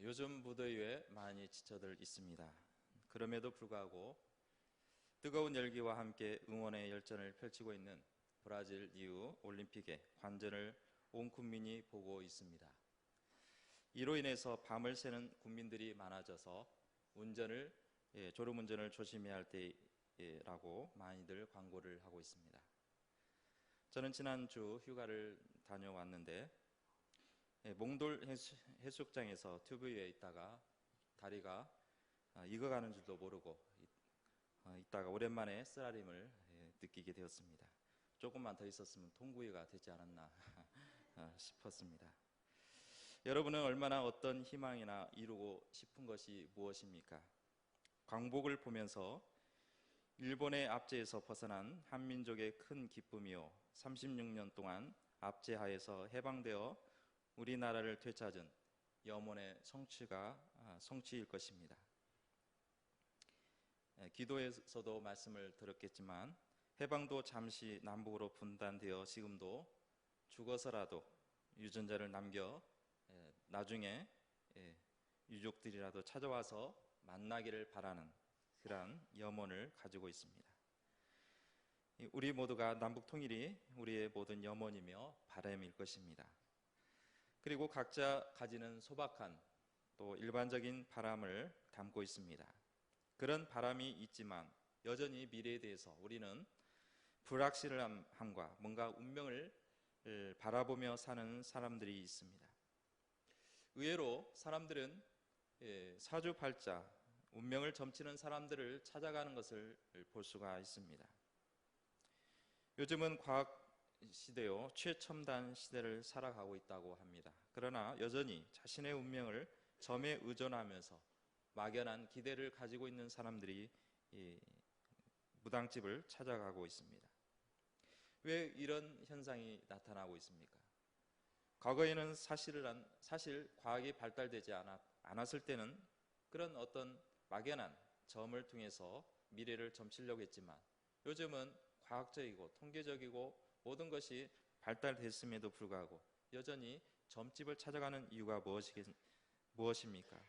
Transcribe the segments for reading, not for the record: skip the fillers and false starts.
요즘 무더위에 많이 지쳐들 있습니다. 그럼에도 불구하고 뜨거운 열기와 함께 응원의 열전을 펼치고 있는 브라질 리우 올림픽의 관전을 온 국민이 보고 있습니다. 이로 인해서 밤을 새는 국민들이 많아져서 졸음운전을 조심해야 할 때라고 많이들 광고를 하고 있습니다. 저는 지난주 휴가를 다녀왔는데 몽돌 해수욕장에서 튜브 위에 있다가 다리가 익어가는 줄도 모르고 있다가 오랜만에 쓰라림을 느끼게 되었습니다. 조금만 더 있었으면 통구이가 되지 않았나 싶었습니다. 여러분은 얼마나 어떤 희망이나 이루고 싶은 것이 무엇입니까? 광복을 보면서 일본의 압제에서 벗어난 한민족의 큰 기쁨이요 36년 동안 압제하에서 해방되어 우리나라를 되찾은 염원의 성취일 것입니다. 기도에서도 말씀을 들었겠지만 해방도 잠시 남북으로 분단되어 지금도 죽어서라도 유전자를 남겨 나중에 유족들이라도 찾아와서 만나기를 바라는 그러한 염원을 가지고 있습니다. 우리 모두가 남북 통일이 우리의 모든 염원이며 바람일 것입니다. 그리고 각자 가지는 소박한 또 일반적인 바람을 담고 있습니다. 그런 바람이 있지만 여전히 미래에 대해서 우리는 불확실함과 뭔가 운명을 바라보며 사는 사람들이 있습니다. 의외로 사람들은 사주팔자, 운명을 점치는 사람들을 찾아가는 것을 볼 수가 있습니다. 요즘은 과학 시대요 최첨단 시대를 살아가고 있다고 합니다. 그러나 여전히 자신의 운명을 점에 의존하면서 막연한 기대를 가지고 있는 사람들이 무당집을 찾아가고 있습니다. 왜 이런 현상이 나타나고 있습니까? 과거에는 사실 과학이 발달되지 않았을 때는 그런 어떤 막연한 점을 통해서 미래를 점치려고 했지만 요즘은 과학적이고 통계적이고 모든 것이 발달됐음에도 불구하고 여전히 점집을 찾아가는 이유가 무엇입니까?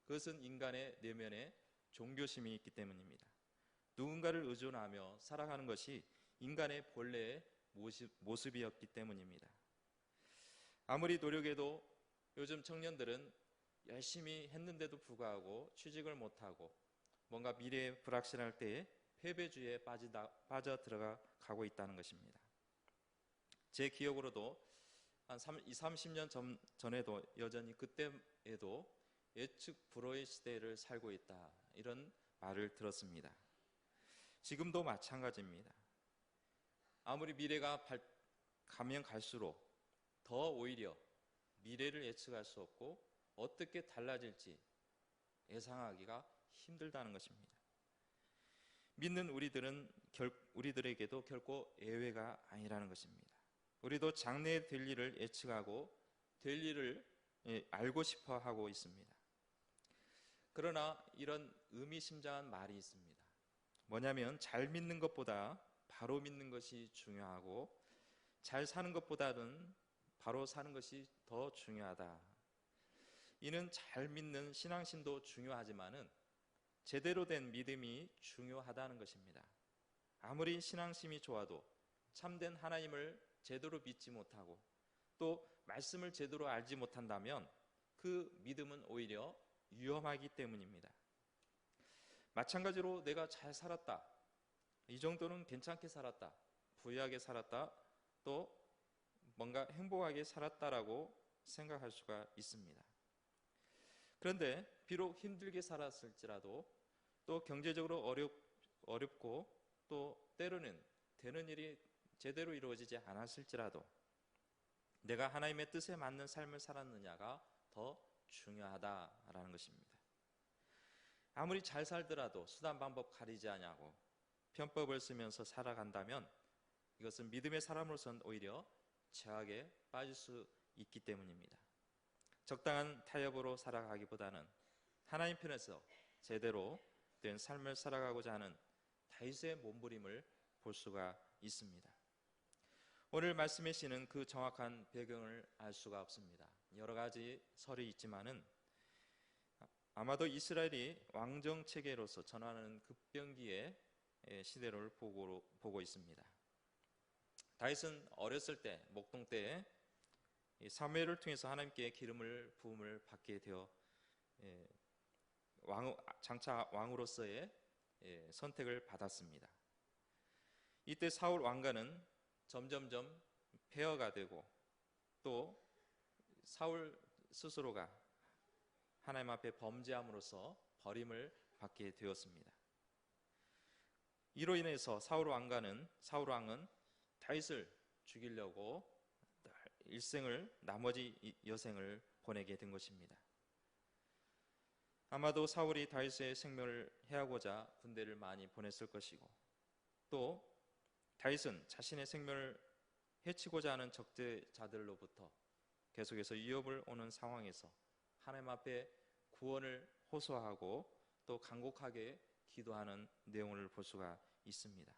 그것은 인간의 내면에 종교심이 있기 때문입니다. 누군가를 의존하며 살아가는 것이 인간의 본래의 모습이었기 때문입니다. 아무리 노력해도 요즘 청년들은 열심히 했는데도 불구하고 취직을 못하고 뭔가 미래에 불확실할 때에 패배주의에 빠져 들어가고 있다는 것입니다. 제 기억으로도 한 30년 전에도 여전히 그때에도 예측 불허의 시대를 살고 있다 이런 말을 들었습니다. 지금도 마찬가지입니다. 아무리 미래가 가면 갈수록 더 오히려 미래를 예측할 수 없고 어떻게 달라질지 예상하기가 힘들다는 것입니다. 믿는 우리들에게도 결코 예외가 아니라는 것입니다. 우리도 장래에 될 일을 예측하고 될 일을 알고 싶어 하고 있습니다. 그러나 이런 의미심장한 말이 있습니다. 뭐냐면 잘 믿는 것보다 바로 믿는 것이 중요하고 잘 사는 것보다는 바로 사는 것이 더 중요하다. 이는 잘 믿는 신앙심도 중요하지만은 제대로 된 믿음이 중요하다는 것입니다. 아무리 신앙심이 좋아도 참된 하나님을 제대로 믿지 못하고 또 말씀을 제대로 알지 못한다면 그 믿음은 오히려 위험하기 때문입니다. 마찬가지로 내가 잘 살았다, 이 정도는 괜찮게 살았다, 부유하게 살았다, 또 뭔가 행복하게 살았다라고 생각할 수가 있습니다. 그런데 비록 힘들게 살았을지라도 또 경제적으로 어렵고 또 때로는 되는 일이 제대로 이루어지지 않았을지라도 내가 하나님의 뜻에 맞는 삶을 살았느냐가 더 중요하다라는 것입니다. 아무리 잘 살더라도 수단 방법 가리지 않냐고 편법을 쓰면서 살아간다면 이것은 믿음의 사람으로서는 오히려 죄악에 빠질 수 있기 때문입니다. 적당한 타협으로 살아가기보다는 하나님 편에서 제대로 된 삶을 살아가고자 하는 다윗의 몸부림을 볼 수가 있습니다. 오늘 말씀해 주시는 그 정확한 배경을 알 수가 없습니다. 여러 가지 설이 있지만은 아마도 이스라엘이 왕정 체계로서 전환하는 급변기의 시대를 보고 있습니다. 다윗은 어렸을 때 목동 때에 사무엘을 통해서 하나님께 기름을 부음을 받게 되어 장차 왕으로서의 선택을 받았습니다. 이때 사울 왕가는 점점점 폐허가 되고 또 사울 스스로가 하나님 앞에 범죄함으로써 버림을 받게 되었습니다. 이로 인해서 사울 왕은 다윗을 죽이려고 일생을 나머지 여생을 보내게 된 것입니다. 아마도 사울이 다윗의 생명을 해하고자 군대를 많이 보냈을 것이고 또 다윗은 자신의 생명을 해치고자 하는 적대자들로부터 계속해서 위협을 오는 상황에서 하나님 앞에 구원을 호소하고 또 간곡하게 기도하는 내용을 볼 수가 있습니다.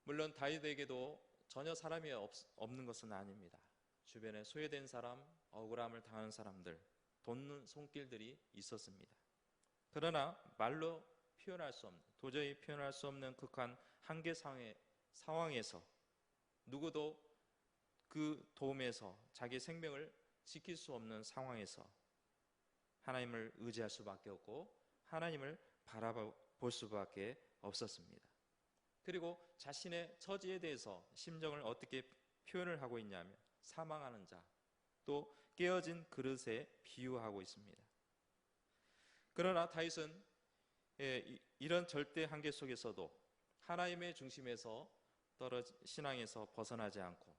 물론 다윗에게도 전혀 사람이 없는 것은 아닙니다. 주변에 소외된 사람, 억울함을 당하는 사람들, 돕는 손길들이 있었습니다. 그러나 말로 표현할 수 없는, 도저히 표현할 수 없는 극한 한계 상황에서 누구도 그 도움에서 자기 생명을 지킬 수 없는 상황에서 하나님을 의지할 수밖에 없고 하나님을 바라볼 수밖에 없었습니다. 그리고 자신의 처지에 대해서 심정을 어떻게 표현을 하고 있냐면 사망하는 자, 또 깨어진 그릇에 비유하고 있습니다. 그러나 다윗은 이런 절대 한계 속에서도 하나님의 중심에서 신앙에서 벗어나지 않고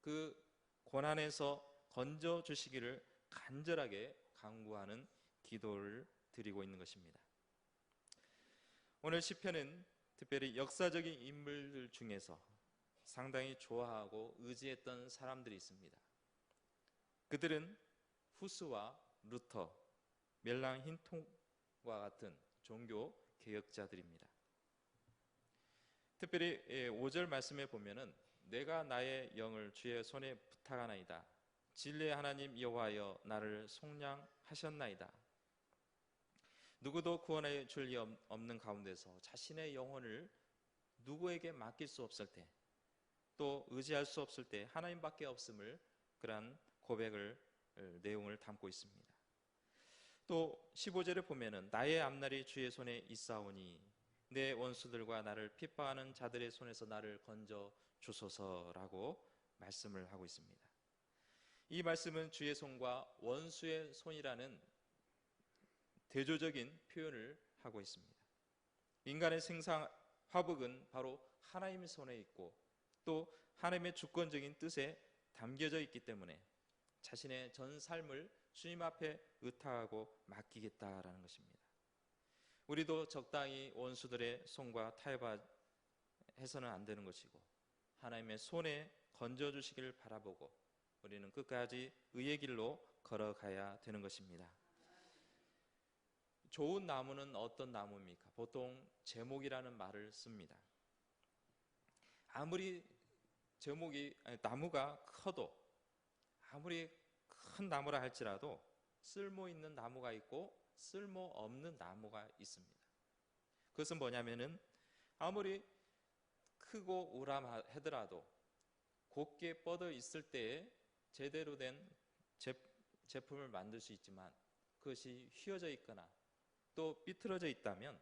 그 고난에서 건져 주시기를 간절하게 간구하는 기도를 드리고 있는 것입니다. 오늘 시편은 특별히 역사적인 인물들 중에서 상당히 좋아하고 의지했던 사람들이 있습니다. 그들은 후스와 루터, 멜랑 힌통과 같은 종교 개혁자들입니다. 특별히 5절 말씀에 보면은 내가 나의 영을 주의 손에 부탁하나이다. 진리의 하나님 여호와여 나를 속량하셨나이다. 누구도 구원해 줄 리 없는 가운데서 자신의 영혼을 누구에게 맡길 수 없을 때, 또 의지할 수 없을 때 하나님밖에 없음을 그러한 고백을 내용을 담고 있습니다. 또 15절에 보면은 나의 앞날이 주의 손에 있사오니 내 원수들과 나를 핍박하는 자들의 손에서 나를 건져 주소서라고 말씀을 하고 있습니다. 이 말씀은 주의 손과 원수의 손이라는 대조적인 표현을 하고 있습니다. 인간의 생사 화복은 바로 하나님의 손에 있고 또 하나님의 주권적인 뜻에 담겨져 있기 때문에 자신의 전 삶을 주님 앞에 의탁하고 맡기겠다라는 것입니다. 우리도 적당히 원수들의 손과 타협해서는 안 되는 것이고 하나님의 손에 건져주시기를 바라보고 우리는 끝까지 의의 길로 걸어가야 되는 것입니다. 좋은 나무는 어떤 나무입니까? 보통 제목이라는 말을 씁니다. 아무리 나무가 커도 아무리 큰 나무라 할지라도 쓸모 있는 나무가 있고 쓸모 없는 나무가 있습니다. 그것은 뭐냐면은 아무리 크고 우람하더라도 곱게 뻗어 있을 때에 제대로 된 제품을 만들 수 있지만 그것이 휘어져 있거나 또 삐뚤어져 있다면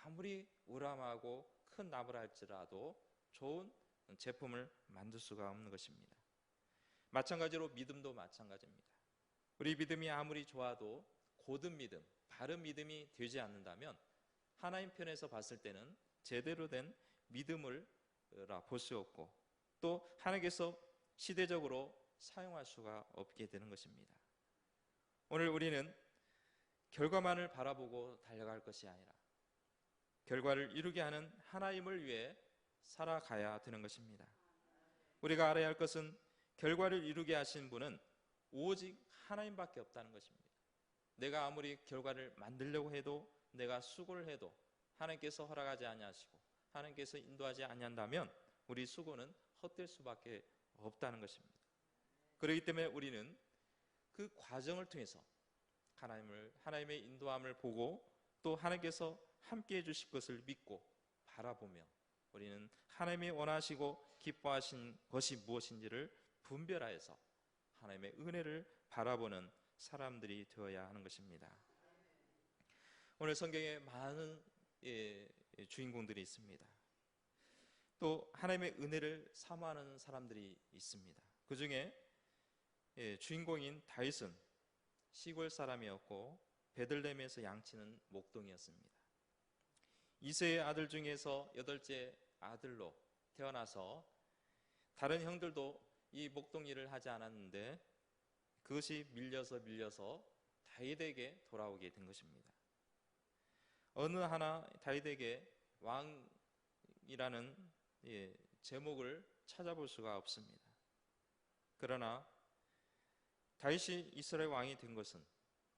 아무리 우람하고 큰 나무라 할지라도 좋은 제품을 만들 수가 없는 것입니다. 마찬가지로 믿음도 마찬가지입니다. 우리 믿음이 아무리 좋아도 고든 믿음, 바른 믿음이 되지 않는다면 하나님 편에서 봤을 때는 제대로 된 믿음을 볼 수 없고 또 하나님께서 시대적으로 사용할 수가 없게 되는 것입니다. 오늘 우리는 결과만을 바라보고 달려갈 것이 아니라 결과를 이루게 하는 하나님을 위해 살아가야 되는 것입니다. 우리가 알아야 할 것은 결과를 이루게 하신 분은 오직 하나님밖에 없다는 것입니다. 내가 아무리 결과를 만들려고 해도 내가 수고를 해도 하나님께서 허락하지 아니하시고 하나님께서 인도하지 아니한다면 우리 수고는 헛될 수밖에 없다는 것입니다. 그렇기 때문에 우리는 그 과정을 통해서 하나님의 인도함을 보고 또 하나님께서 함께 해주실 것을 믿고 바라보며 우리는 하나님이 원하시고 기뻐하신 것이 무엇인지를 분별하여서 하나님의 은혜를 바라보는 사람들이 되어야 하는 것입니다. 오늘 성경에 많은 주인공들이 있습니다. 또 하나님의 은혜를 사모하는 사람들이 있습니다. 그 중에 주인공인 다윗은 시골 사람이었고 베들레헴에서 양치는 목동이었습니다. 이세의 아들 중에서 8째 아들로 태어나서 다른 형들도 이 목동 일을 하지 않았는데 그것이 밀려서 다윗에게 돌아오게 된 것입니다. 어느 하나 다윗에게 왕이라는 제목을 찾아볼 수가 없습니다. 그러나 다윗이 이스라엘 왕이 된 것은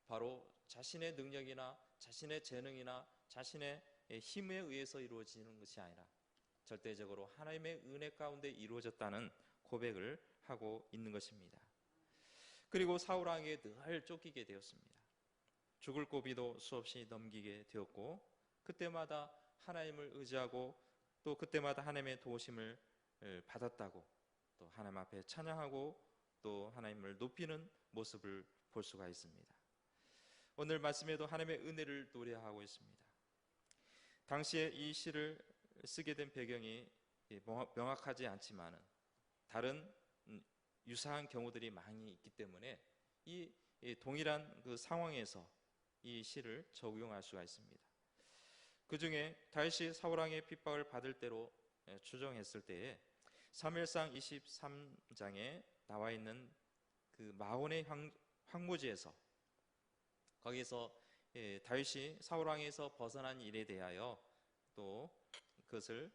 바로 자신의 능력이나 자신의 재능이나 자신의 힘에 의해서 이루어지는 것이 아니라 절대적으로 하나님의 은혜 가운데 이루어졌다는 고백을 하고 있는 것입니다. 그리고 사울 왕에게 늘 쫓기게 되었습니다. 죽을 고비도 수없이 넘기게 되었고 그때마다 하나님을 의지하고 또 그때마다 하나님의 도우심을 받았다고 또 하나님 앞에 찬양하고 또 하나님을 높이는 모습을 볼 수가 있습니다. 오늘 말씀에도 하나님의 은혜를 노래하고 있습니다. 당시에 이 시를 쓰게 된 배경이 명확하지 않지만 다른 유사한 경우들이 많이 있기 때문에 이 동일한 그 상황에서 이 시를 적용할 수가 있습니다. 그 중에 다윗이 사울 왕의 핍박을 받을 대로 추정했을 때에 사무엘상 23장에 나와 있는 그 마온의 황무지에서 거기서 다윗이 사울 왕에서 벗어난 일에 대하여 또 그것을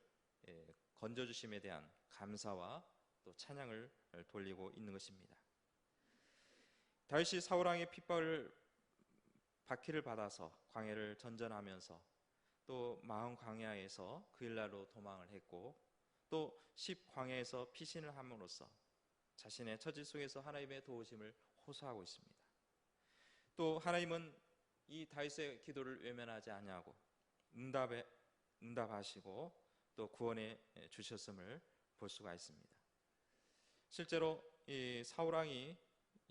건져주심에 대한 감사와 또 찬양을 돌리고 있는 것입니다. 다윗이 사울 왕의 핍박을 박해를 받아서 광야를 전전하면서 또 마온 광야에서 그 일날로 도망을 했고 또 10광야에서 피신을 함으로써 자신의 처지 속에서 하나님의 도우심을 호소하고 있습니다. 또 하나님은 이 다윗의 기도를 외면하지 아니하고 응답하시고 또 구원해 주셨음을 볼 수가 있습니다. 실제로 이 사울 왕이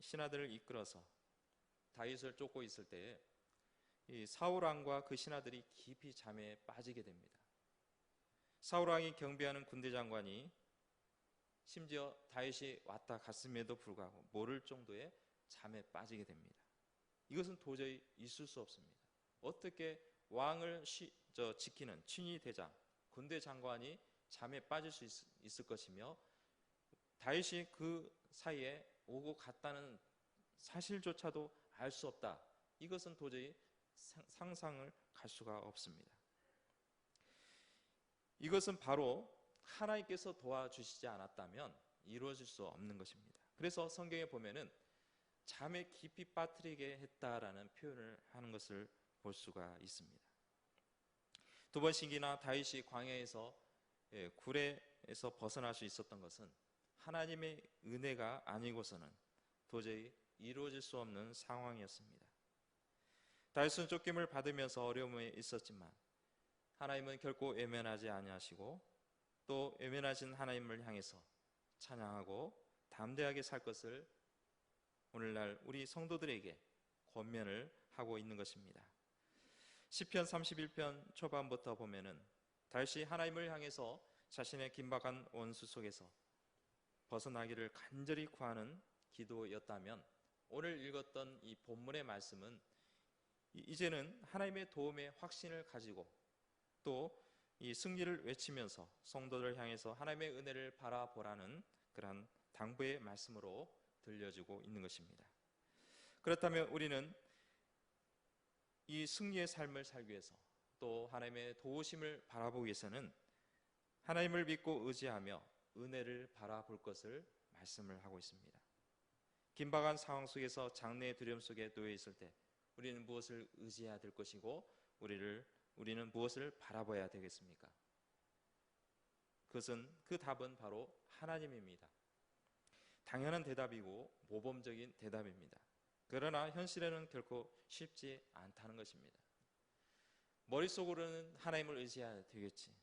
신하들을 이끌어서 다윗을 쫓고 있을 때에 이 사울 왕과 그 신하들이 깊이 잠에 빠지게 됩니다. 사울 왕이 경비하는 군대 장관이 심지어 다윗이 왔다 갔음에도 불구하고 모를 정도의 잠에 빠지게 됩니다. 이것은 도저히 있을 수 없습니다. 어떻게 왕을 지키는 친위 대장, 군대 장관이 잠에 빠질 수 있을 것이며 다윗이 그 사이에 오고 갔다는 사실조차도 알 수 없다. 이것은 도저히 상상을 갈 수가 없습니다. 이것은 바로 하나님께서 도와주시지 않았다면 이루어질 수 없는 것입니다. 그래서 성경에 보면은 잠에 깊이 빠뜨리게 했다라는 표현을 하는 것을 볼 수가 있습니다. 두 번씩이나 다윗이 광야에서 굴에서 벗어날 수 있었던 것은 하나님의 은혜가 아니고서는 도저히 이루어질 수 없는 상황이었습니다. 다윗은 쫓김을 받으면서 어려움에 있었지만 하나님은 결코 외면하지 아니하시고 또 외면하신 하나님을 향해서 찬양하고 담대하게 살 것을 오늘날 우리 성도들에게 권면을 하고 있는 것입니다. 시편 31편 초반부터 보면은 다윗이 하나님을 향해서 자신의 긴박한 원수 속에서 벗어나기를 간절히 구하는 기도였다면 오늘 읽었던 이 본문의 말씀은 이제는 하나님의 도움의 확신을 가지고 또 이 승리를 외치면서 성도를 향해서 하나님의 은혜를 바라보라는 그러한 당부의 말씀으로 들려지고 있는 것입니다. 그렇다면 우리는 이 승리의 삶을 살기 위해서 또 하나님의 도우심을 바라보기 위해서는 하나님을 믿고 의지하며 은혜를 바라볼 것을 말씀을 하고 있습니다. 긴박한 상황 속에서 장래의 두려움 속에 놓여 있을 때 우리는 무엇을 의지해야 될 것이고 우리는 무엇을 바라봐야 되겠습니까? 그 답은 바로 하나님입니다. 당연한 대답이고 모범적인 대답입니다. 그러나 현실에는 결코 쉽지 않다는 것입니다. 머릿속으로는 하나님을 의지해야 되겠지,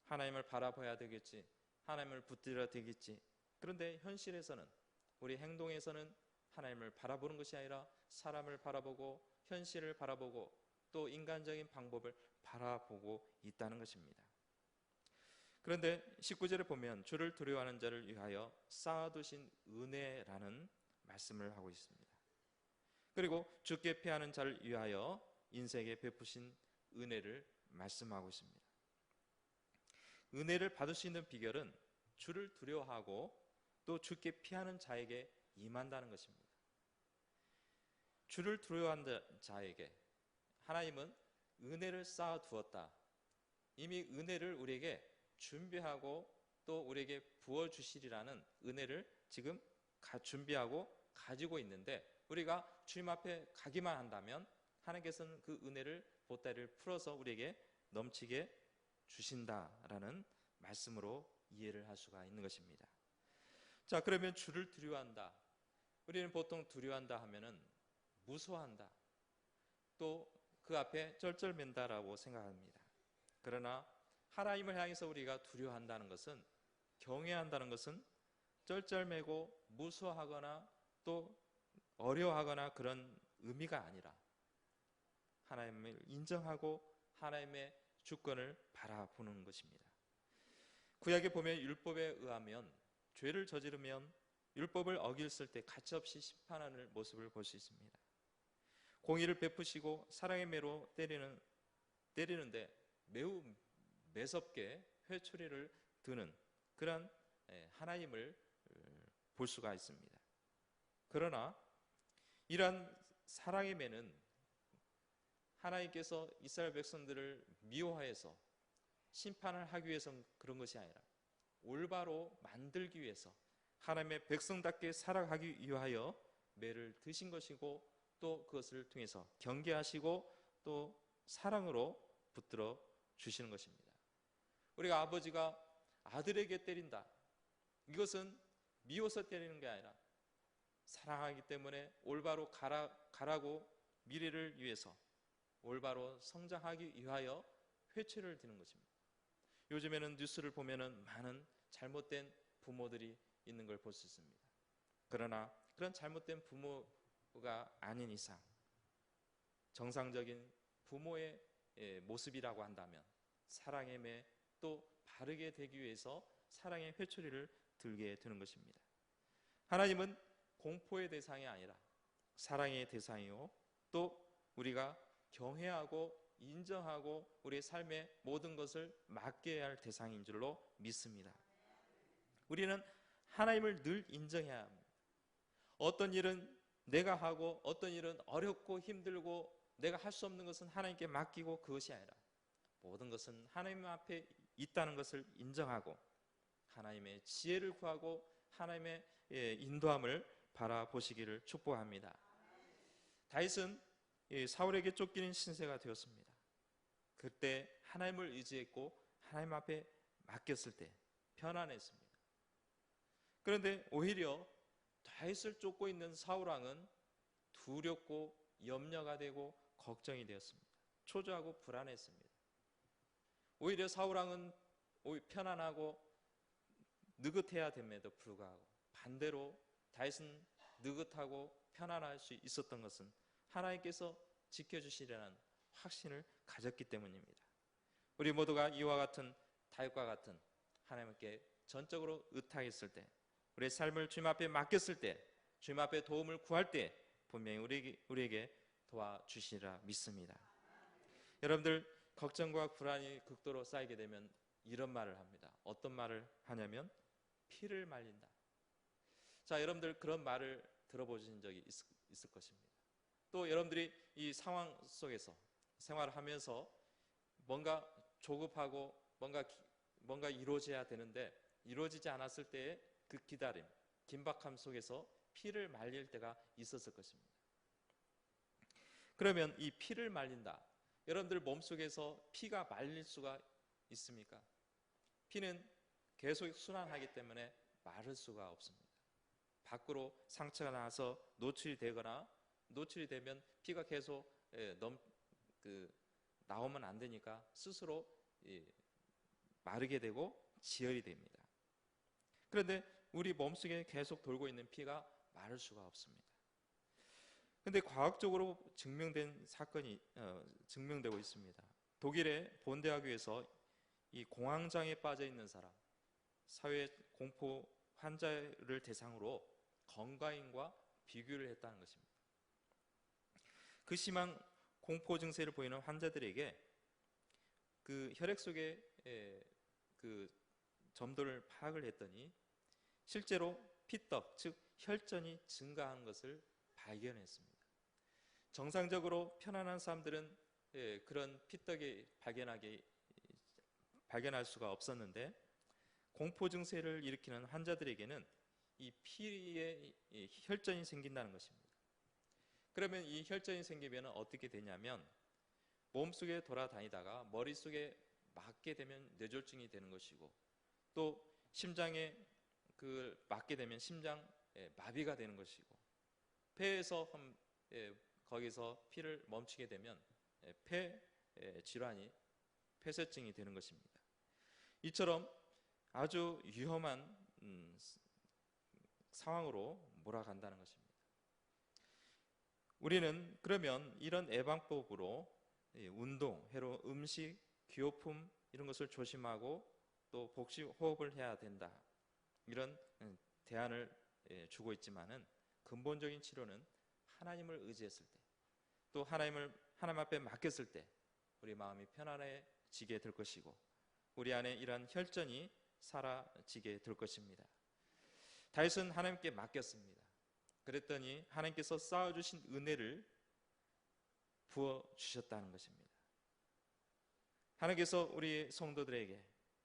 하나님을 바라봐야 되겠지, 하나님을 붙들어야 되겠지. 그런데 현실에서는, 우리 행동에서는 하나님을 바라보는 것이 아니라 사람을 바라보고 현실을 바라보고 또 인간적인 방법을 바라보고 있다는 것입니다. 그런데 19절에 보면 주를 두려워하는 자를 위하여 쌓아두신 은혜라는 말씀을 하고 있습니다. 그리고 주께 피하는 자를 위하여 인생에 베푸신 은혜를 말씀하고 있습니다. 은혜를 받을 수 있는 비결은 주를 두려워하고 또 주께 피하는 자에게 임한다는 것입니다. 주를 두려워하는 자에게 하나님은 은혜를 쌓아 두었다. 이미 은혜를 우리에게 준비하고 또 우리에게 부어주시리라는 은혜를 지금 준비하고 가지고 있는데, 우리가 주님 앞에 가기만 한다면 하나님께서는 그 은혜를 보따리를 풀어서 우리에게 넘치게 주신다라는 말씀으로 이해를 할 수가 있는 것입니다. 자, 그러면 주를 두려워한다. 우리는 보통 두려워한다 하면은 무서워한다, 또 그 앞에 쩔쩔맨다라고 생각합니다. 그러나 하나님을 향해서 우리가 두려워한다는 것은, 경외한다는 것은 쩔쩔매고 무서워하거나 또 어려워하거나 그런 의미가 아니라 하나님을 인정하고 하나님의 주권을 바라보는 것입니다. 구약에 보면 율법에 의하면 죄를 저지르면 율법을 어겼을 때 가차없이 심판하는 모습을 볼 수 있습니다. 공의를 베푸시고 사랑의 매로 때리는데 매우 매섭게 회초리를 드는 그런 하나님을 볼 수가 있습니다. 그러나 이러한 사랑의 매는 하나님께서 이스라엘 백성들을 미워해서 심판을 하기 위해서 그런 것이 아니라 올바로 만들기 위해서 하나님의 백성답게 살아가기 위하여 매를 드신 것이고, 또 그것을 통해서 경계하시고 또 사랑으로 붙들어 주시는 것입니다. 우리가 아버지가 아들에게 때린다, 이것은 미워서 때리는 게 아니라 사랑하기 때문에 올바로 가라고 미래를 위해서 올바로 성장하기 위하여 회초리를 드는 것입니다. 요즘에는 뉴스를 보면은 많은 잘못된 부모들이 있는 걸 볼 수 있습니다. 그러나 그런 잘못된 부모가 아닌 이상 정상적인 부모의 모습이라고 한다면 사랑의 매, 또 바르게 되기 위해서 사랑의 회초리를 들게 되는 것입니다. 하나님은 공포의 대상이 아니라 사랑의 대상이요, 또 우리가 경외하고 인정하고 우리의 삶의 모든 것을 맡겨야 할 대상인 줄로 믿습니다. 우리는 하나님을 늘 인정해야 합니다. 어떤 일은 내가 하고 어떤 일은 어렵고 힘들고 내가 할 수 없는 것은 하나님께 맡기고, 그것이 아니라 모든 것은 하나님 앞에 있다는 것을 인정하고 하나님의 지혜를 구하고 하나님의 인도함을 바라보시기를 축복합니다. 다윗은 사울에게 쫓기는 신세가 되었습니다. 그때 하나님을 의지했고 하나님 앞에 맡겼을 때 편안했습니다. 그런데 오히려 다윗을 쫓고 있는 사울왕은 두렵고 염려가 되고 걱정이 되었습니다. 초조하고 불안했습니다. 오히려 사울왕은 편안하고 느긋해야 됨에도 불구하고 반대로 다윗은 느긋하고 편안할 수 있었던 것은 하나님께서 지켜주시리라는 확신을 가졌기 때문입니다. 우리 모두가 이와 같은 다윗과 같은 하나님께 전적으로 의탁했을 때, 우리의 삶을 주님 앞에 맡겼을 때, 주님 앞에 도움을 구할 때 분명히 우리에게 도와주시리라 믿습니다. 여러분들, 걱정과 불안이 극도로 쌓이게 되면 이런 말을 합니다. 어떤 말을 하냐면 피를 말린다. 자, 여러분들 그런 말을 들어보신 적이 있을 것입니다. 또 여러분들이 이 상황 속에서 생활을 하면서 뭔가 조급하고 뭔가 이루어져야 되는데 이루어지지 않았을 때의 그 기다림, 긴박함 속에서 피를 말릴 때가 있었을 것입니다. 그러면 이 피를 말린다, 여러분들 몸속에서 피가 말릴 수가 있습니까? 피는 계속 순환하기 때문에 마를 수가 없습니다. 밖으로 상처가 나서 노출이 되거나 노출이 되면 피가 계속 나오면 안 되니까 스스로 마르게 되고 지혈이 됩니다. 그런데 우리 몸속에 계속 돌고 있는 피가 마를 수가 없습니다. 근데 과학적으로 증명된 사건이 증명되고 있습니다. 독일의 본대학교에서 이 공황장애에 빠져 있는 사람, 사회 공포 환자를 대상으로 건강인과 비교를 했다는 것입니다. 그 심한 공포 증세를 보이는 환자들에게 그 혈액 속의 그 점도를 파악을 했더니 실제로 피떡, 즉 혈전이 증가한 것을 발견했습니다. 정상적으로 편안한 사람들은 그런 피떡이 발견할 수가 없었는데 공포 증세를 일으키는 환자들에게는 이 피에 혈전이 생긴다는 것입니다. 그러면 이 혈전이 생기면 어떻게 되냐면 몸속에 돌아다니다가 머릿속에 맞게 되면 뇌졸중이 되는 것이고, 또 심장에 맞게 되면 심장 마비가 되는 것이고, 폐에서 거기서 피를 멈추게 되면 폐 질환이 폐쇄증이 되는 것입니다. 이처럼 아주 위험한 상황으로 몰아간다는 것입니다. 우리는 그러면 이런 예방법으로 운동, 회로 음식, 기호품 이런 것을 조심하고 또 복식 호흡을 해야 된다, 이런 대안을 주고 있지만은 근본적인 치료는 하나님을 의지했을 때, 또 하나님 앞에 맡겼을 때 우리 마음이 편안해지게 될 것이고 우리 안에 이러한 혈전이 사라지게 될 것입니다. 다윗은 하나님께 맡겼습니다. 그랬더니 하나님께서 쌓아주신 은혜를 부어주셨다는 것입니다. 하나님께서 우리 성도들에게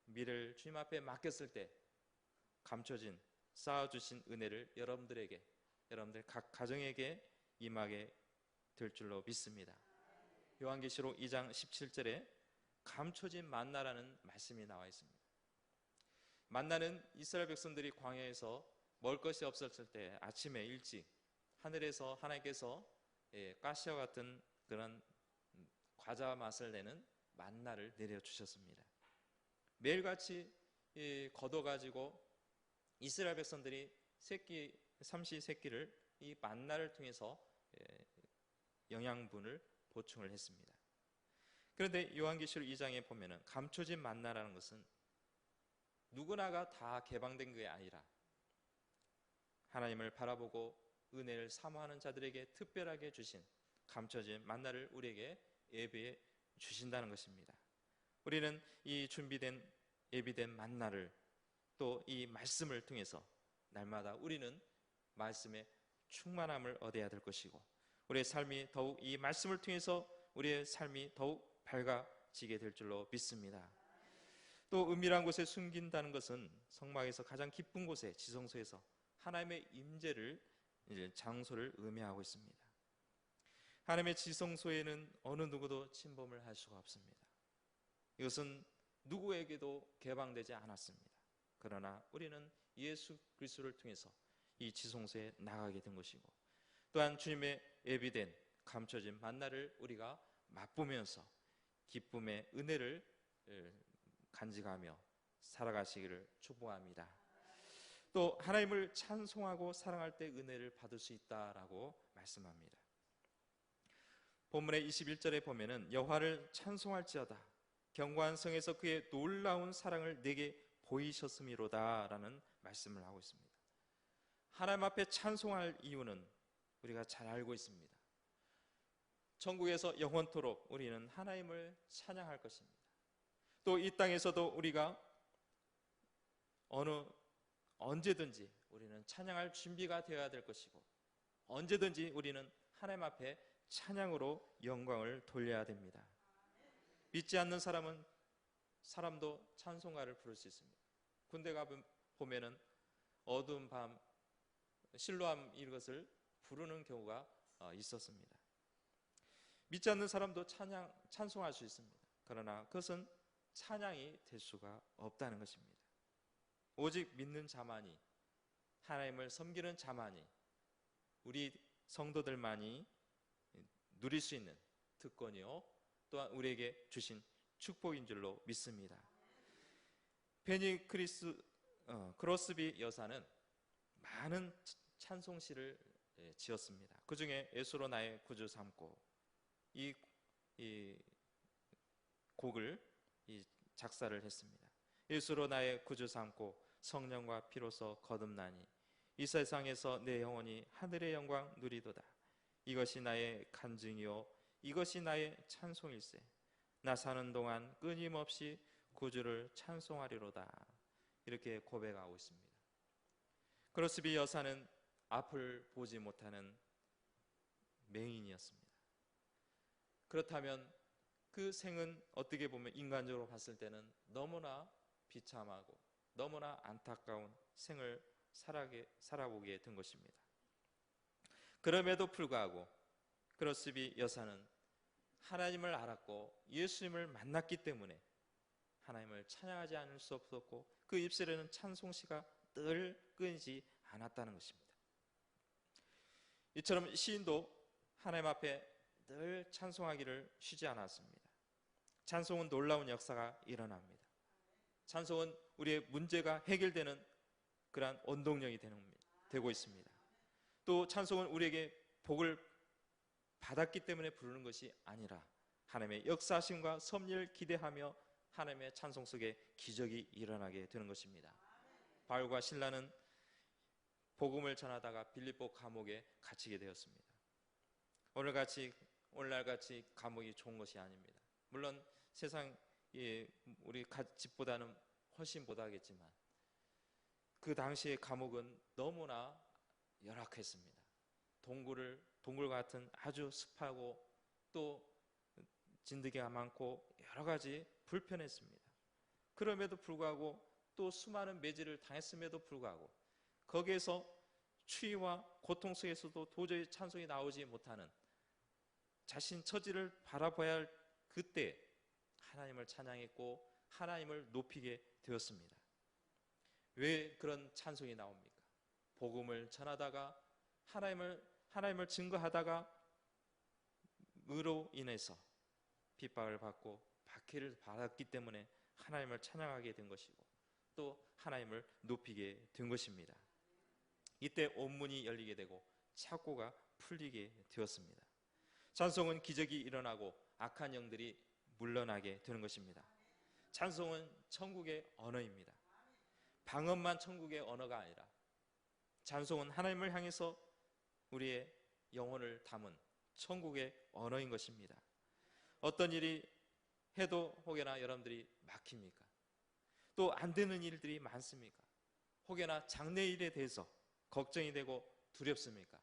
미래를 주님 앞에 맡겼을 때 감춰진 쌓아주신 은혜를 여러분들 각 가정에게 임하게 될 줄로 믿습니다. 요한계시록 2장 17절에 감춰진 만나라는 말씀이 나와 있습니다. 만나는 이스라엘 백성들이 광야에서 먹을 것이 없었을 때 아침에 일찍 하늘에서 하나님께서 가시와 같은 그런 과자 맛을 내는 만나를 내려주셨습니다. 매일같이 걷어가지고 이스라엘 백성들이 삼시세끼를 이 만나를 통해서 영양분을 보충을 했습니다. 그런데 요한계시록 2장에 보면은 감춰진 만나라는 것은 누구나가 다 개방된 게 아니라 하나님을 바라보고 은혜를 사모하는 자들에게 특별하게 주신 감춰진 만나를 우리에게 예배해 주신다는 것입니다. 우리는 이 준비된 예비된 만나를 또 이 말씀을 통해서 날마다 우리는 말씀의 충만함을 얻어야 될 것이고, 우리의 삶이 더욱 이 말씀을 통해서 우리의 삶이 더욱 밝아지게 될 줄로 믿습니다. 또 은밀한 곳에 숨긴다는 것은 성막에서 가장 깊은 곳에 지성소에서 하나님의 임재를 장소를 의미하고 있습니다. 하나님의 지성소에는 어느 누구도 침범을 할 수가 없습니다. 이것은 누구에게도 개방되지 않았습니다. 그러나 우리는 예수 그리스도를 통해서 이 지성소에 나가게 된 것이고, 또한 주님의 예비된 감춰진 만나를 우리가 맛보면서 기쁨의 은혜를 간직하며 살아가시기를 축복합니다. 또 하나님을 찬송하고 사랑할 때 은혜를 받을 수 있다라고 말씀합니다. 본문의 21절에 보면은 여호와를 찬송할지어다 견고한 성에서 그의 놀라운 사랑을 내게 보이셨음이로다 라는 말씀을 하고 있습니다. 하나님 앞에 찬송할 이유는 우리가 잘 알고 있습니다. 천국에서 영원토록 우리는 하나님을 찬양할 것입니다. 또 이 땅에서도 우리가 언제든지 우리는 찬양할 준비가 되어야 될 것이고, 언제든지 우리는 하나님 앞에 찬양으로 영광을 돌려야 됩니다. 믿지 않는 사람도 찬송가를 부를 수 있습니다. 군대 가 보면은 어두운 밤 실로암 이것을 부르는 경우가 있었습니다. 믿지 않는 사람도 찬송할 수 있습니다. 그러나 그것은 찬양이 될 수가 없다는 것입니다. 오직 믿는 자만이, 하나님을 섬기는 자만이, 우리 성도들만이 누릴 수 있는 특권이요, 또한 우리에게 주신 축복인 줄로 믿습니다. 페니 크로스비 여사는 많은 찬송시를 지었습니다. 그 중에 예수로 나의 구주 삼고, 이 곡을 작사를 했습니다. 예수로 나의 구주 삼고 성령과 피로서 거듭나니 이 세상에서 내 영혼이 하늘의 영광 누리도다. 이것이 나의 간증이요 이것이 나의 찬송일세. 나 사는 동안 끊임없이 구주를 찬송하리로다. 이렇게 고백하고 있습니다. 크로스비 여사는 앞을 보지 못하는 맹인이었습니다. 그렇다면 그 생은 어떻게 보면 인간적으로 봤을 때는 너무나 비참하고 너무나 안타까운 생을 살아보게 된 것입니다. 그럼에도 불구하고 크로스비 여사는 하나님을 알았고 예수님을 만났기 때문에 하나님을 찬양하지 않을 수 없었고, 그 입술에는 찬송시가 늘 끊이지 않았다는 것입니다. 이처럼 시인도 하나님 앞에 늘 찬송하기를 쉬지 않았습니다. 찬송은 놀라운 역사가 일어납니다. 찬송은 우리의 문제가 해결되는 그러한 원동력이 되고 있습니다. 또 찬송은 우리에게 복을 받았기 때문에 부르는 것이 아니라 하나님의 역사하심과 섭리를 기대하며 하나님의 찬송 속에 기적이 일어나게 되는 것입니다. 바울과 실라는 복음을 전하다가 빌립보 감옥에 갇히게 되었습니다. 오늘날같이 감옥이 좋은 것이 아닙니다. 물론 세상 우리 집보다는 훨씬 못하겠지만 그 당시의 감옥은 너무나 열악했습니다. 동굴 같은 아주 습하고 또 진드기가 많고 여러 가지 불편했습니다. 그럼에도 불구하고 또 수많은 매질을 당했음에도 불구하고 거기에서 추위와 고통 속에서도 도저히 찬송이 나오지 못하는 자신 처지를 바라봐야 할 그때 하나님을 찬양했고 하나님을 높이게 되었습니다. 왜 그런 찬송이 나옵니까? 복음을 전하다가 하나님을 증거하다가 의로 인해서 핍박을 받고 박해를 받았기 때문에 하나님을 찬양하게 된 것이고 또 하나님을 높이게 된 것입니다. 이때 온문이 열리게 되고 착고가 풀리게 되었습니다. 찬송은 기적이 일어나고 악한 영들이 물러나게 되는 것입니다. 찬송은 천국의 언어입니다. 방언만 천국의 언어가 아니라 찬송은 하나님을 향해서 우리의 영혼을 담은 천국의 언어인 것입니다. 어떤 일이 해도 혹여나 여러분들이 막힙니까? 또 안 되는 일들이 많습니까? 혹여나 장래일에 대해서 걱정이 되고 두렵습니까?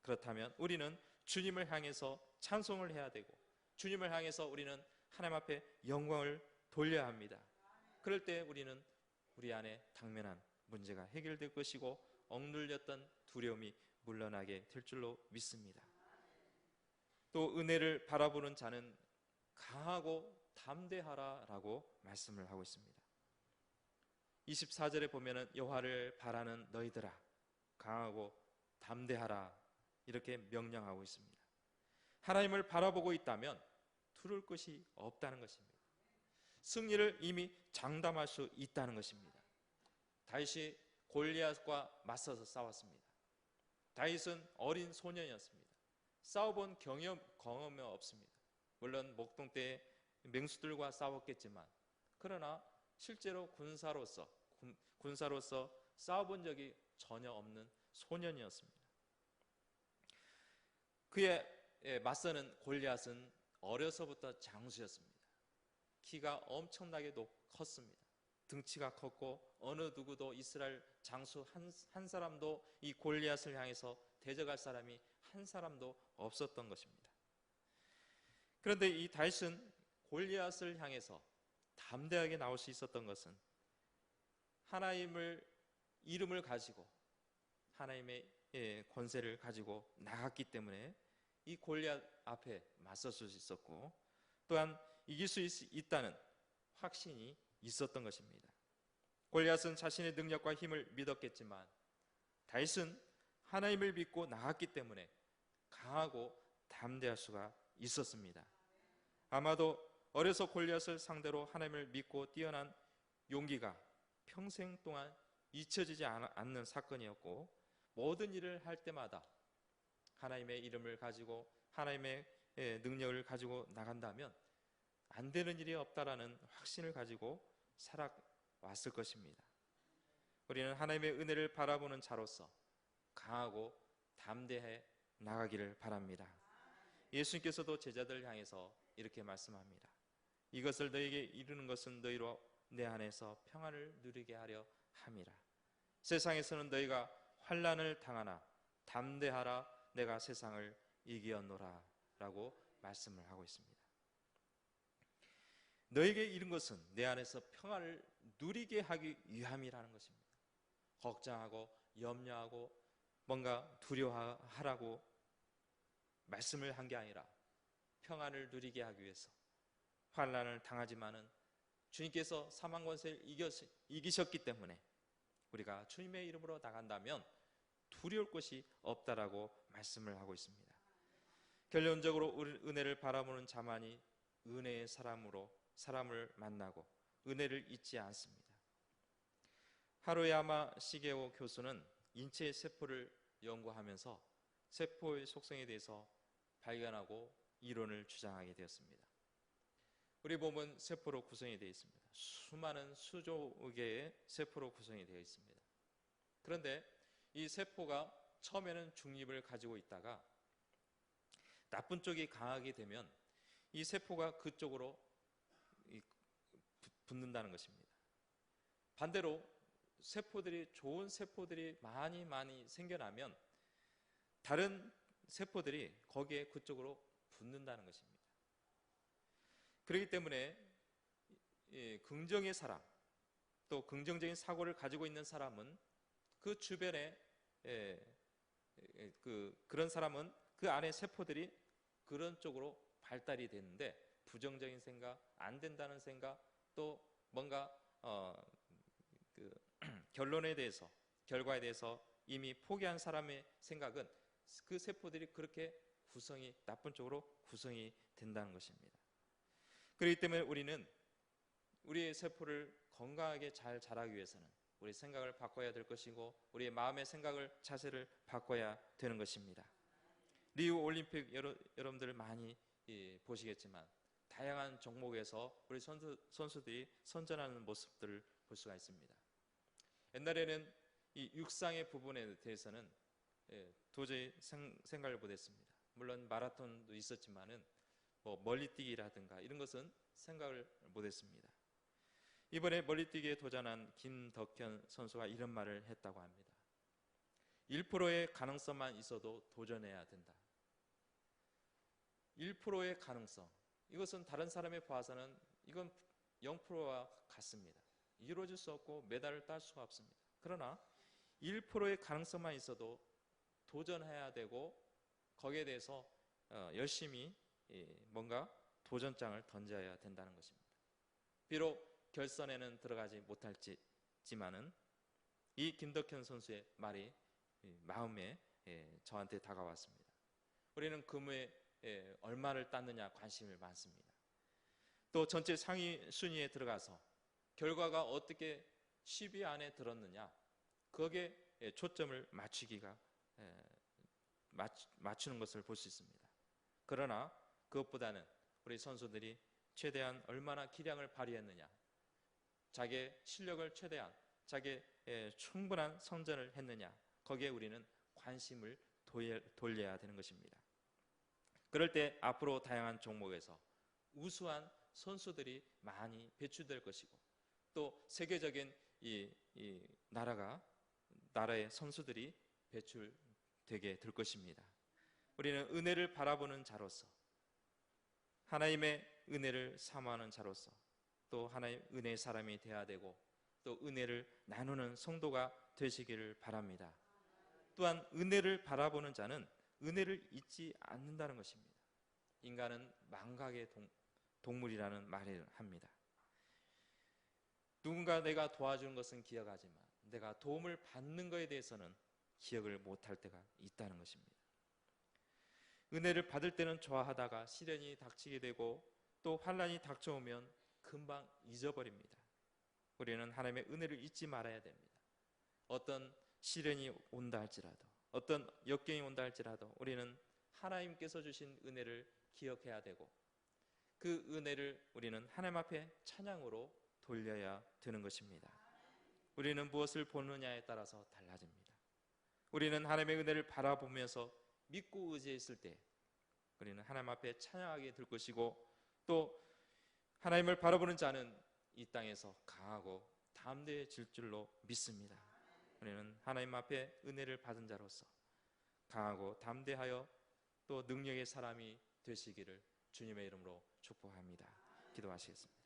그렇다면 우리는 주님을 향해서 찬송을 해야 되고 주님을 향해서 우리는 하나님 앞에 영광을 돌려야 합니다. 그럴 때 우리는 우리 안에 당면한 문제가 해결될 것이고 억눌렸던 두려움이 물러나게 될 줄로 믿습니다. 또 은혜를 바라보는 자는 강하고 담대하라라고 말씀을 하고 있습니다. 24절에 보면은 여호와를 바라는 너희들아 강하고 담대하라 이렇게 명령하고 있습니다. 하나님을 바라보고 있다면 두려울 것이 없다는 것입니다. 승리를 이미 장담할 수 있다는 것입니다. 다윗이 골리앗과 맞서서 싸웠습니다. 다윗은 어린 소년이었습니다. 싸워본 경험이 없습니다. 물론 목동 때 맹수들과 싸웠겠지만 그러나 실제로 군사로서 싸워본 적이 전혀 없는 소년이었습니다. 그에 맞서는 골리앗은 어려서부터 장수였습니다. 키가 엄청나게 컸습니다. 등치가 컸고 어느 누구도 이스라엘 장수 한 사람도 이 골리앗을 향해서 대적할 사람이 한 사람도 없었던 것입니다. 그런데 이 다윗은 골리앗을 향해서 담대하게 나올 수 있었던 것은 하나님을 이름을 가지고 하나님의 권세를 가지고 나갔기 때문에 이 골리앗 앞에 맞설 수 있었고 또한 이길 수 있다는 확신이 있었던 것입니다. 골리앗은 자신의 능력과 힘을 믿었겠지만 다윗은 하나님을 믿고 나갔기 때문에 강하고 담대할 수가 있었습니다. 아마도 어려서 골리앗을 상대로 하나님을 믿고 뛰어난 용기가 평생 동안 잊혀지지 않는 사건이었고, 모든 일을 할 때마다 하나님의 이름을 가지고 하나님의 능력을 가지고 나간다면 안 되는 일이 없다라는 확신을 가지고 살아왔을 것입니다. 우리는 하나님의 은혜를 바라보는 자로서 강하고 담대해 나가기를 바랍니다. 예수님께서도 제자들을 향해서 이렇게 말씀합니다. 이것을 너에게 이루는 것은 너희로 내 안에서 평안을 누리게 하려 함이라. 세상에서는 너희가 환난을 당하나 담대하라, 내가 세상을 이기었노라 라고 말씀을 하고 있습니다. 너에게 이룬 것은 내 안에서 평안을 누리게 하기 위함이라는 것입니다. 걱정하고 염려하고 뭔가 두려워하라고 말씀을 한 게 아니라 평안을 누리게 하기 위해서, 환난을 당하지만은 주님께서 사망 권세를 이기셨기 때문에 우리가 주님의 이름으로 나간다면 두려울 것이 없다라고 말씀을 하고 있습니다. 결론적으로 은혜를 바라보는 자만이 은혜의 사람으로 사람을 만나고 은혜를 잊지 않습니다. 하루야마 시게오 교수는 인체의 세포를 연구하면서 세포의 속성에 대해서 발견하고 이론을 주장하게 되었습니다. 우리 몸은 세포로 구성이 되어 있습니다. 수많은 수조 개의 세포로 구성이 되어 있습니다. 그런데 이 세포가 처음에는 중립을 가지고 있다가 나쁜 쪽이 강하게 되면 이 세포가 그쪽으로 붙는다는 것입니다. 반대로 좋은 세포들이 많이 생겨나면 다른 세포들이 거기에 그쪽으로 붙는다는 것입니다. 그렇기 때문에 긍정의 사람, 또 긍정적인 사고를 가지고 있는 사람은 그 주변에 그런 사람은 그 안에 세포들이 그런 쪽으로 발달이 되는데, 부정적인 생각, 안 된다는 생각, 또 뭔가 결론에 대해서, 결과에 대해서 이미 포기한 사람의 생각은 그 세포들이 그렇게 나쁜 쪽으로 구성이 된다는 것입니다. 그렇기 때문에 우리는 우리의 세포를 건강하게 잘 자라기 위해서는 우리 생각을 바꿔야 될 것이고, 우리의 마음의 자세를 바꿔야 되는 것입니다. 리우 올림픽 여러분들 많이 보시겠지만 다양한 종목에서 우리 선수들이 선전하는 모습들을 볼 수가 있습니다. 옛날에는 이 육상의 부분에 대해서는 도저히 생각을 못했습니다. 물론 마라톤도 있었지만은 멀리뛰기라든가 이런 것은 생각을 못했습니다. 이번에 멀리뛰기에 도전한 김덕현 선수가 이런 말을 했다고 합니다. 1%의 가능성만 있어도 도전해야 된다. 1%의 가능성, 이것은 다른 사람에 봐서는 이건 0%와 같습니다. 이루어질 수 없고 메달을 딸 수가 없습니다. 그러나 1%의 가능성만 있어도 도전해야 되고, 거기에 대해서 열심히 뭔가 도전장을 던져야 된다는 것입니다. 비록 결선에는 들어가지 못할지만은 이 김덕현 선수의 말이 마음에 저한테 다가왔습니다. 우리는 금에 얼마를 땄느냐 관심이 많습니다. 또 전체 상위 순위에 들어가서 결과가 어떻게 10위 안에 들었느냐, 거기에 초점을 맞추는 것을 볼 수 있습니다. 그러나 그것보다는 우리 선수들이 최대한 얼마나 기량을 발휘했느냐, 자기의 실력을 최대한, 자기의 충분한 선전을 했느냐, 거기에 우리는 관심을 돌려야 되는 것입니다. 그럴 때 앞으로 다양한 종목에서 우수한 선수들이 많이 배출될 것이고, 또 세계적인 이 나라의 선수들이 배출되게 될 것입니다. 우리는 은혜를 바라보는 자로서, 하나님의 은혜를 사모하는 자로서, 또 하나님 은혜의 사람이 되어야 되고, 또 은혜를 나누는 성도가 되시기를 바랍니다. 또한 은혜를 바라보는 자는 은혜를 잊지 않는다는 것입니다. 인간은 망각의 동물이라는 말을 합니다. 누군가 내가 도와주는 것은 기억하지만 내가 도움을 받는 것에 대해서는 기억을 못할 때가 있다는 것입니다. 은혜를 받을 때는 좋아하다가 시련이 닥치게 되고 또 환난이 닥쳐오면 금방 잊어버립니다. 우리는 하나님의 은혜를 잊지 말아야 됩니다. 어떤 시련이 온다 할지라도, 어떤 역경이 온다 할지라도 우리는 하나님께서 주신 은혜를 기억해야 되고, 그 은혜를 우리는 하나님 앞에 찬양으로 돌려야 되는 것입니다. 우리는 무엇을 보느냐에 따라서 달라집니다. 우리는 하나님의 은혜를 바라보면서 믿고 의지했을 때 우리는 하나님 앞에 찬양하게 될 것이고, 또 하나님을 바라보는 자는 이 땅에서 강하고 담대해질 줄로 믿습니다. 우리는 하나님 앞에 은혜를 받은 자로서 강하고 담대하여 또 능력의 사람이 되시기를 주님의 이름으로 축복합니다. 기도하시겠습니다.